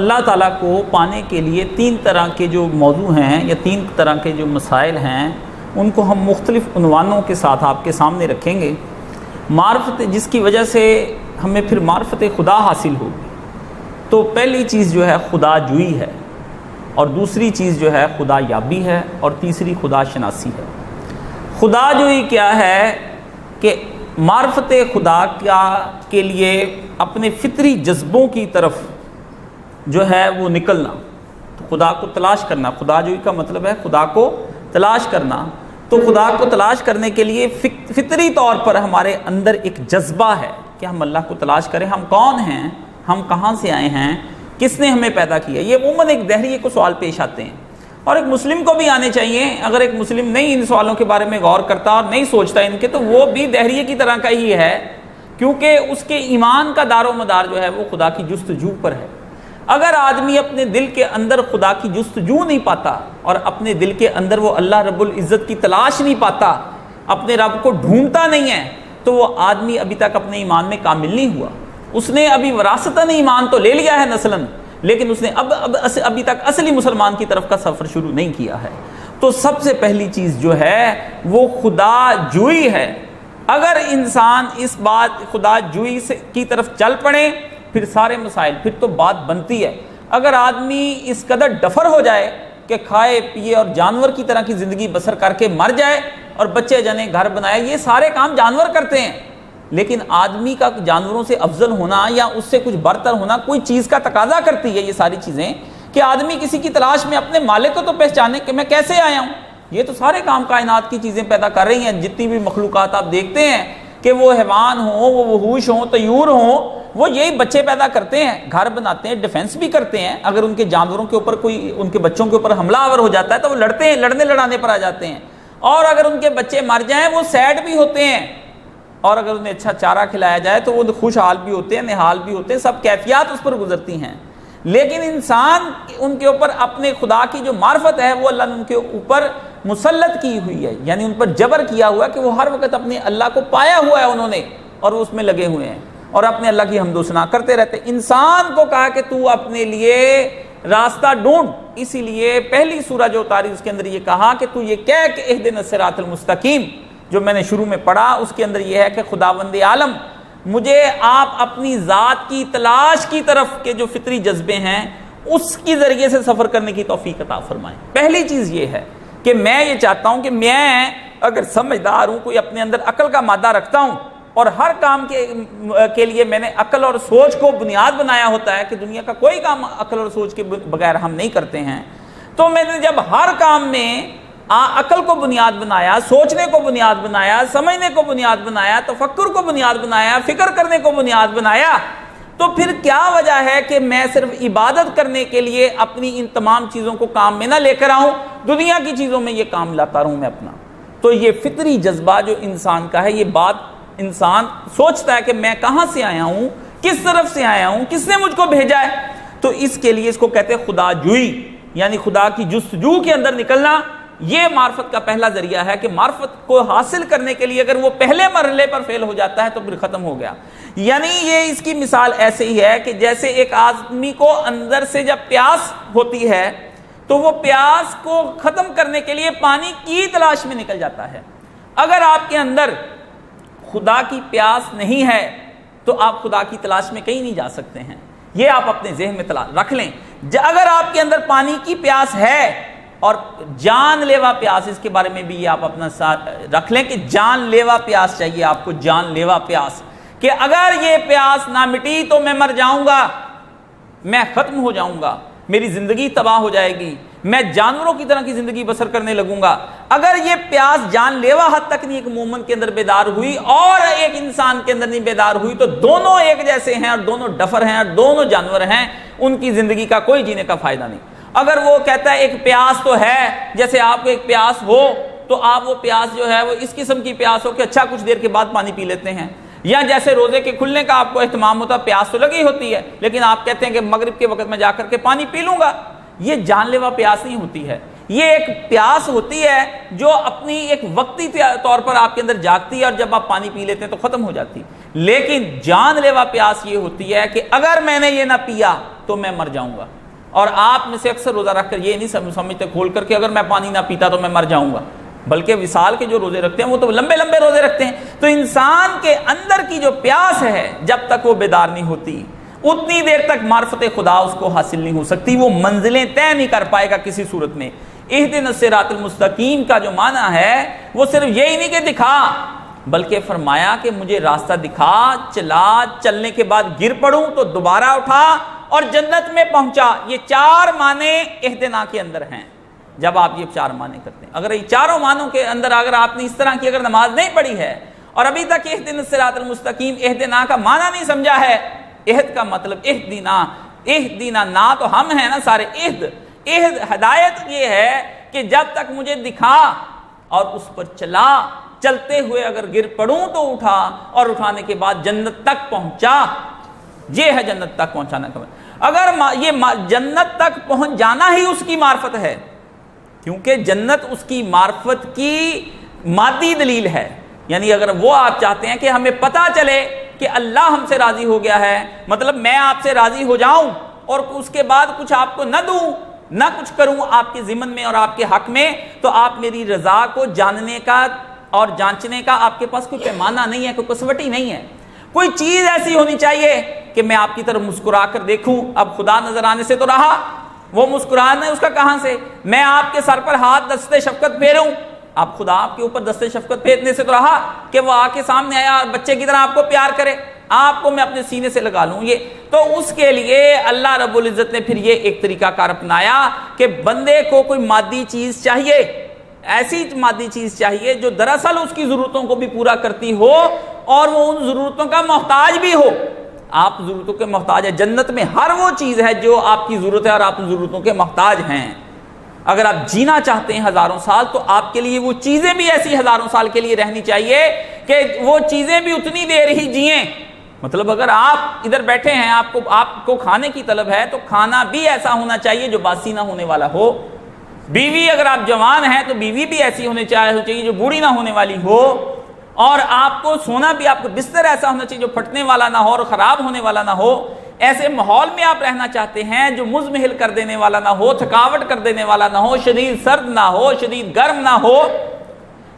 اللہ تعالیٰ کو پانے کے لیے تین طرح کے جو موضوع ہیں یا تین طرح کے جو مسائل ہیں ان کو ہم مختلف عنوانوں کے ساتھ آپ کے سامنے رکھیں گے۔ معرفت، جس کی وجہ سے ہمیں پھر معرفت خدا حاصل ہوگی، تو پہلی چیز جو ہے خدا جوئی ہے، اور دوسری چیز جو ہے خدا یابی ہے، اور تیسری خدا شناسی ہے۔ خدا جوئی کیا ہے کہ معرفت خدا کے لیے اپنے فطری جذبوں کی طرف جو ہے وہ نکلنا، تو خدا کو تلاش کرنا۔ خدا جوئی کا مطلب ہے خدا کو تلاش کرنا۔ تو خدا کو تلاش کرنے کے لیے فطری طور پر ہمارے اندر ایک جذبہ ہے کہ ہم اللہ کو تلاش کریں۔ ہم کون ہیں، ہم کہاں سے آئے ہیں، کس نے ہمیں پیدا کیا۔ یہ عموماً ایک دہریے کو سوال پیش آتے ہیں، اور ایک مسلم کو بھی آنے چاہیے۔ اگر ایک مسلم نہیں ان سوالوں کے بارے میں غور کرتا اور نہیں سوچتا ان کے، تو وہ بھی دہریے کی طرح کا ہی ہے، کیونکہ اس کے ایمان کا دار و مدار جو ہے وہ خدا کی جستجو پر ہے۔ اگر آدمی اپنے دل کے اندر خدا کی جستجو نہیں پاتا، اور اپنے دل کے اندر وہ اللہ رب العزت کی تلاش نہیں پاتا، اپنے رب کو ڈھونڈتا نہیں ہے، تو وہ آدمی ابھی تک اپنے ایمان میں کامل نہیں ہوا۔ اس نے ابھی وراثتاً ایمان تو لے لیا ہے نسلاً، لیکن اس نے ابھی تک اصلی مسلمان کی طرف کا سفر شروع نہیں کیا ہے۔ تو سب سے پہلی چیز جو ہے وہ خدا جوئی ہے۔ اگر انسان اس بات خدا جوئی کی طرف چل پڑے، پھر سارے مسائل، پھر تو بات بنتی ہے۔ اگر آدمی اس قدر ڈفر ہو جائے کہ کھائے پیے اور جانور کی طرح کی زندگی بسر کر کے مر جائے، اور بچے جنے گھر بنائے، یہ سارے کام جانور کرتے ہیں، لیکن آدمی کا جانوروں سے افضل ہونا یا اس سے کچھ برتر ہونا کوئی چیز کا تقاضا کرتی ہے۔ یہ ساری چیزیں کہ آدمی کسی کی تلاش میں اپنے مالک کو تو پہچانے کہ میں کیسے آیا ہوں۔ یہ تو سارے کام کائنات کی چیزیں پیدا کر رہی ہیں۔ جتنی بھی مخلوقات آپ دیکھتے ہیں کہ وہ حیوان ہوں، وہ وحوش ہوں، طیور ہوں، وہ یہی بچے پیدا کرتے ہیں، گھر بناتے ہیں، ڈیفنس بھی کرتے ہیں۔ اگر ان کے جانوروں کے اوپر کوئی، ان کے بچوں کے اوپر حملہ آور ہو جاتا ہے تو وہ لڑتے ہیں، لڑنے لڑانے پر آ جاتے ہیں۔ اور اگر ان کے بچے مر جائیں وہ سیڈ بھی ہوتے ہیں، اور اگر انہیں اچھا چارہ کھلایا جائے تو وہ خوشحال بھی ہوتے ہیں، نہال بھی ہوتے ہیں، سب کیفیات اس پر گزرتی ہیں۔ لیکن انسان ان کے اوپر اپنے خدا کی جو معرفت ہے وہ اللہ نے ان کے اوپر مسلط کی ہوئی ہے، یعنی ان پر جبر کیا ہوا کہ وہ ہر وقت اپنے اللہ کو پایا ہوا ہے انہوں نے، اور وہ اس میں لگے ہوئے ہیں اور اپنے اللہ کی حمد و ثنا کرتے رہتے۔ انسان کو کہا کہ تو اپنے لیے راستہ ڈھونڈ، اسی لیے پہلی سورہ جو اتاری اس کے اندر یہ کہا کہ تو یہ کہہ کہ اہدنا الصراط المستقیم، جو میں نے شروع میں پڑھا اس کے اندر یہ ہے کہ خداوند عالم، مجھے آپ اپنی ذات کی تلاش کی طرف کے جو فطری جذبے ہیں اس کی ذریعے سے سفر کرنے کی توفیق عطا فرمائیں۔ پہلی چیز یہ ہے کہ میں یہ چاہتا ہوں کہ میں اگر سمجھدار ہوں، کوئی اپنے اندر عقل کا مادہ رکھتا ہوں، اور ہر کام کے لیے میں نے عقل اور سوچ کو بنیاد بنایا ہوتا ہے کہ دنیا کا کوئی کام عقل اور سوچ کے بغیر ہم نہیں کرتے ہیں، تو میں نے جب ہر کام میں عقل کو بنیاد بنایا، سوچنے کو بنیاد بنایا، سمجھنے کو بنیاد بنایا، تفکر کو بنیاد بنایا، فکر کرنے کو بنیاد بنایا، تو پھر کیا وجہ ہے کہ میں صرف عبادت کرنے کے لیے اپنی ان تمام چیزوں کو کام میں نہ لے کر آؤں، دنیا کی چیزوں میں یہ کام لاتا رہوں میں اپنا۔ تو یہ فطری جذبہ جو انسان کا ہے، یہ بات انسان سوچتا ہے کہ میں کہاں سے آیا ہوں، کس طرف سے آیا ہوں، کس نے مجھ کو بھیجا ہے۔ تو اس کے لیے اس کو کہتے ہیں خدا جوئی، یعنی خدا کی جستجو کے اندر نکلنا۔ یہ معرفت کا پہلا ذریعہ ہے کہ معرفت کو حاصل کرنے کے لیے اگر وہ پہلے مرحلے پر فیل ہو جاتا ہے تو پھر ختم ہو گیا۔ یعنی یہ اس کی مثال ایسے ہی ہے کہ جیسے ایک آدمی کو اندر سے جب پیاس ہوتی ہے تو وہ پیاس کو ختم کرنے کے لیے پانی کی تلاش میں نکل جاتا ہے۔ اگر آپ کے اندر خدا کی پیاس نہیں ہے تو آپ خدا کی تلاش میں کہیں نہیں جا سکتے ہیں۔ یہ آپ اپنے ذہن میں رکھ لیں۔ اگر آپ کے اندر پانی کی پیاس ہے، اور جان لیوا پیاس، اس کے بارے میں بھی یہ آپ اپنا ساتھ رکھ لیں کہ جان لیوا پیاس چاہیے آپ کو، جان لیوا پیاس، کہ اگر یہ پیاس نہ مٹی تو میں مر جاؤں گا، میں ختم ہو جاؤں گا، میری زندگی تباہ ہو جائے گی، میں جانوروں کی طرح کی زندگی بسر کرنے لگوں گا۔ اگر یہ پیاس جان لیوا حد تک نہیں ایک مومن کے اندر بیدار ہوئی اور ایک انسان کے اندر نہیں بیدار ہوئی، تو دونوں ایک جیسے ہیں اور دونوں ڈفر ہیں اور دونوں جانور ہیں، ان کی زندگی کا کوئی جینے کا فائدہ نہیں۔ اگر وہ کہتا ہے ایک پیاس تو ہے، جیسے آپ کو ایک پیاس ہو تو آپ وہ پیاس جو ہے وہ اس قسم کی پیاس ہو کہ اچھا کچھ دیر کے بعد پانی پی لیتے ہیں، یا جیسے روزے کے کھلنے کا آپ کو اہتمام ہوتا ہے، پیاس تو لگی ہوتی ہے لیکن آپ کہتے ہیں کہ مغرب کے وقت میں جا کر کے پانی پی لوں گا۔ یہ جان لیوا پیاس نہیں ہوتی ہے، یہ ایک پیاس ہوتی ہے جو اپنی ایک وقتی طور پر آپ کے اندر جاگتی ہے، اور جب آپ پانی پی لیتے ہیں تو ختم ہو جاتی ہے۔ لیکن جان لیوا پیاس یہ ہوتی ہے کہ اگر میں نے یہ نہ پیا تو میں مر جاؤں گا. اور آپ میں سے اکثر روزہ رکھ کر یہ نہیں سمجھتے کھول کر کے اگر میں پانی نہ پیتا تو میں مر جاؤں گا، بلکہ وصال کے جو روزے رکھتے ہیں وہ تو لمبے لمبے روزے رکھتے ہیں. تو انسان کے اندر کی جو پیاس ہے جب تک وہ بیدار نہیں ہوتی اتنی دیر تک معرفت خدا اس کو حاصل نہیں ہو سکتی، وہ منزلیں طے نہیں کر پائے گا کسی صورت میں. اہدنا الصراط المستقیم کا جو معنی ہے وہ صرف یہی نہیں کہ دکھا، بلکہ فرمایا کہ مجھے راستہ دکھا، چلا، چلنے کے بعد گر پڑوں تو دوبارہ اٹھا اور جنت میں پہنچا. یہ 4 معنی اہدنا کے اندر ہیں. جب آپ یہ 4 معنی کرتے ہیں، اگر یہ چاروں معنوں کے اندر اگر آپ نے اس طرح کی اگر نماز نہیں پڑھی ہے اور ابھی تک اہدنا الصراط المستقیم اہدنا کا معنی نہیں سمجھا ہے، اہد کا مطلب اہدنا، اہدنا نا تو ہم ہیں نا سارے، اہد ہدایت یہ ہے کہ جب تک مجھے دکھا اور اس پر چلا، چلتے ہوئے اگر گر پڑوں تو اٹھا اور اٹھانے کے بعد جنت تک پہنچا. یہ ہے جنت تک پہنچانا کا. اگر یہ جنت تک پہنچ جانا ہی اس کی معرفت ہے، کیونکہ جنت اس کی معرفت کی مادی دلیل ہے. یعنی اگر وہ آپ چاہتے ہیں کہ ہمیں پتہ چلے کہ اللہ ہم سے راضی ہو گیا ہے، مطلب میں آپ سے راضی ہو جاؤں اور اس کے بعد کچھ آپ کو نہ دوں، نہ کچھ کروں آپ کے ضمن میں اور آپ کے حق میں، تو آپ میری رضا کو جاننے کا اور جانچنے کا آپ کے پاس کوئی پیمانہ نہیں ہے، کوئی کسوٹی نہیں ہے. کوئی چیز ایسی ہونی چاہیے کہ میں آپ کی طرف مسکرا کر دیکھوں. اب خدا نظر آنے سے تو رہا، وہ مسکرانا ہے اس کا کہاں سے؟ میں آپ کے سر پر ہاتھ دستے شفقت پھیروں، اب خدا آپ کے اوپر دستے شفقت پھیرنے سے تو رہا کہ وہ آ کے سامنے آیا اور بچے کی طرح آپ کو پیار کرے، آپ کو میں اپنے سینے سے لگا لوں. یہ تو اس کے لیے اللہ رب العزت نے پھر یہ ایک طریقہ کار اپنایا کہ بندے کو کوئی مادی چیز چاہیے، ایسی مادی چیز چاہیے جو دراصل اس کی ضرورتوں کو بھی پورا کرتی ہو اور وہ ان ضرورتوں کا محتاج بھی ہو. آپ ضرورتوں کے محتاج ہیں. جنت میں ہر وہ چیز ہے جو آپ کی ضرورت ہے اور آپ ان ضرورتوں کے محتاج ہیں. اگر آپ جینا چاہتے ہیں 1000 سال تو آپ کے لیے وہ چیزیں بھی ایسی 1000 سال کے لیے رہنی چاہیے کہ وہ چیزیں بھی اتنی دیر ہی جئیں. مطلب اگر آپ ادھر بیٹھے ہیں، آپ کو کھانے کی طلب ہے تو کھانا بھی ایسا ہونا چاہیے جو باسی نہ ہونے والا ہو. بیوی اگر آپ جوان ہیں تو بیوی بھی ایسی ہونی چاہیے جو بوڑھی نہ ہونے والی ہو. اور آپ کو سونا بھی، آپ کو بستر ایسا ہونا چاہیے جو پھٹنے والا نہ ہو اور خراب ہونے والا نہ ہو. ایسے ماحول میں آپ رہنا چاہتے ہیں جو مزمحل کر دینے والا نہ ہو، تھکاوٹ کر دینے والا نہ ہو، شدید سرد نہ ہو، شدید گرم نہ ہو.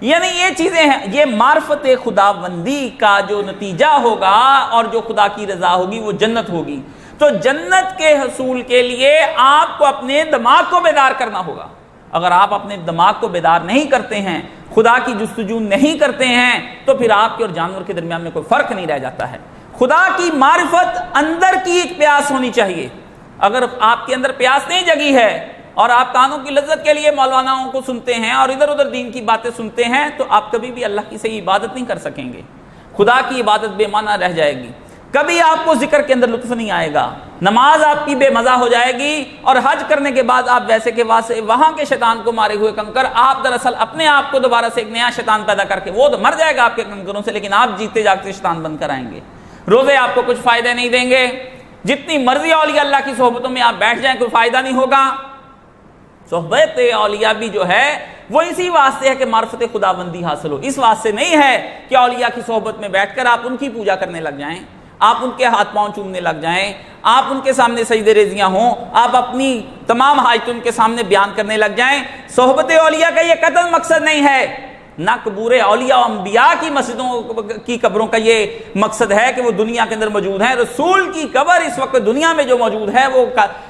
یعنی یہ چیزیں ہیں. یہ معرفت خداوندی کا جو نتیجہ ہوگا اور جو خدا کی رضا ہوگی وہ جنت ہوگی. تو جنت کے حصول کے لیے آپ کو اپنے دماغ کو بیدار کرنا ہوگا. اگر آپ اپنے دماغ کو بیدار نہیں کرتے ہیں، خدا کی جستجو نہیں کرتے ہیں، تو پھر آپ کے اور جانور کے درمیان میں کوئی فرق نہیں رہ جاتا ہے. خدا کی معرفت اندر کی ایک پیاس ہونی چاہیے. اگر آپ کے اندر پیاس نہیں جگی ہے اور آپ کانوں کی لذت کے لیے مولاناؤں کو سنتے ہیں اور ادھر ادھر دین کی باتیں سنتے ہیں، تو آپ کبھی بھی اللہ کی صحیح عبادت نہیں کر سکیں گے. خدا کی عبادت بے معنی رہ جائے گی. کبھی آپ کو ذکر کے اندر لطف نہیں آئے گا. نماز آپ کی بے مزہ ہو جائے گی اور حج کرنے کے بعد آپ ویسے کے واسطے وہاں کے شیطان کو مارے ہوئے کنکر، آپ دراصل اپنے آپ کو دوبارہ سے ایک نیا شیطان پیدا کر کے، وہ تو مر جائے گا آپ کے کنکروں سے، لیکن آپ جیتے جاگتے شیطان بن کر آئیں گے. روزے آپ کو کچھ فائدہ نہیں دیں گے. جتنی مرضی اولیاء اللہ کی صحبتوں میں آپ بیٹھ جائیں کوئی فائدہ نہیں ہوگا. صحبت اولیاء بھی جو ہے وہ اسی واسطے ہے کہ معرفت خداوندی حاصل ہو. اس واسطے نہیں ہے کہ اولیاء کی صحبت میں بیٹھ کر آپ ان کی پوجا کرنے لگ جائیں، آپ ان کے ہاتھ پاؤں چومنے لگ جائیں، آپ ان کے سامنے سجدے ریزیاں ہوں، آپ اپنی تمام حاجتیں ان کے سامنے بیان کرنے لگ جائیں. صحبت اولیاء کا یہ قطعاً مقصد نہیں ہے. نہ قبور اولیاء و انبیاء کی مسجدوں کی قبروں کا یہ مقصد ہے کہ وہ دنیا کے اندر موجود ہیں. رسول کی قبر اس وقت دنیا میں جو موجود ہے وہ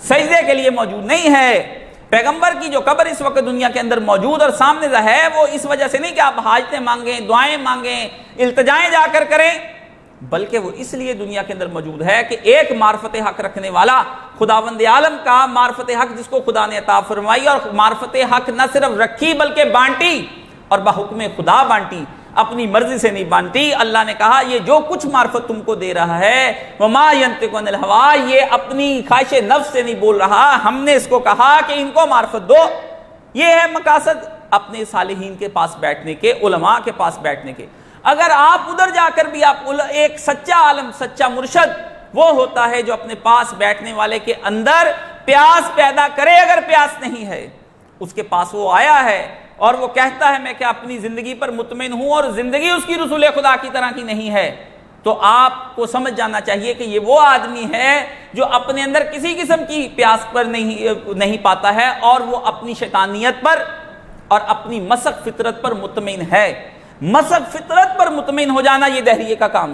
سجدے کے لیے موجود نہیں ہے. پیغمبر کی جو قبر اس وقت دنیا کے اندر موجود اور سامنے ہے وہ اس وجہ سے نہیں کہ آپ حاجتیں مانگیں، دعائیں مانگیں، التجائیں جا کر کریں، بلکہ وہ اس لیے دنیا کے اندر موجود ہے کہ ایک معرفت حق رکھنے والا خداوند عالم کا معرفت حق جس کو خدا نے عطا فرمائی، اور معرفت حق نہ صرف رکھی بلکہ بانٹی، اور بحکم خدا بانٹی، اپنی مرضی سے نہیں بانٹی. اللہ نے کہا یہ جو کچھ معرفت تم کو دے رہا ہے وما ينطق عن الهوى، یہ اپنی خواہش نفس سے نہیں بول رہا. ہم نے اس کو کہا کہ ان کو معرفت دو. یہ ہے مقاصد اپنے صالحین کے پاس بیٹھنے کے، علماء کے پاس بیٹھنے کے. اگر آپ ادھر جا کر بھی آپ ایک سچا عالم، سچا مرشد وہ ہوتا ہے جو اپنے پاس بیٹھنے والے کے اندر پیاس پیدا کرے. اگر پیاس نہیں ہے، اس کے پاس وہ آیا ہے اور وہ کہتا ہے میں کہ اپنی زندگی پر مطمئن ہوں اور زندگی اس کی رسول خدا کی طرح کی نہیں ہے، تو آپ کو سمجھ جانا چاہیے کہ یہ وہ آدمی ہے جو اپنے اندر کسی قسم کی پیاس پر نہیں پاتا ہے، اور وہ اپنی شیطانیت پر اور اپنی مسخ فطرت پر مطمئن ہے۔ مسخ فطرت پر مطمئن ہو جانا یہ دہریے کا کام ہے۔